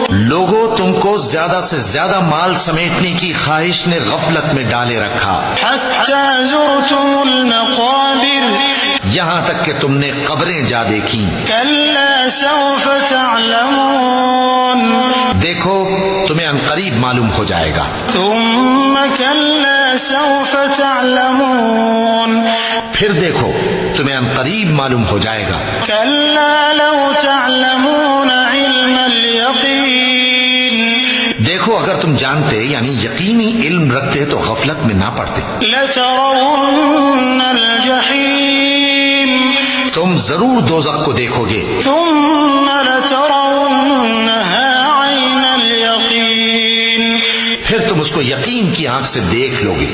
लोगों, तुमको ज्यादा से ज्यादा माल समेटने की ख्वाहिश ने गफलत में डाले रखा, यहाँ तक कि तुमने कब्रें जा देखी। देखो, तुम्हें अनकरीब मालूम हो जाएगा। फिर देखो, तुम्हें अनकरीब मालूम हो जाएगा। देखो, अगर तुम जानते यानी यकीनी इल्म रखते तो गफलत में ना पड़ते। तुम जरूर दोज़ख को देखोगे। फिर तुम उसको यकीन की आंख से देख लोगे।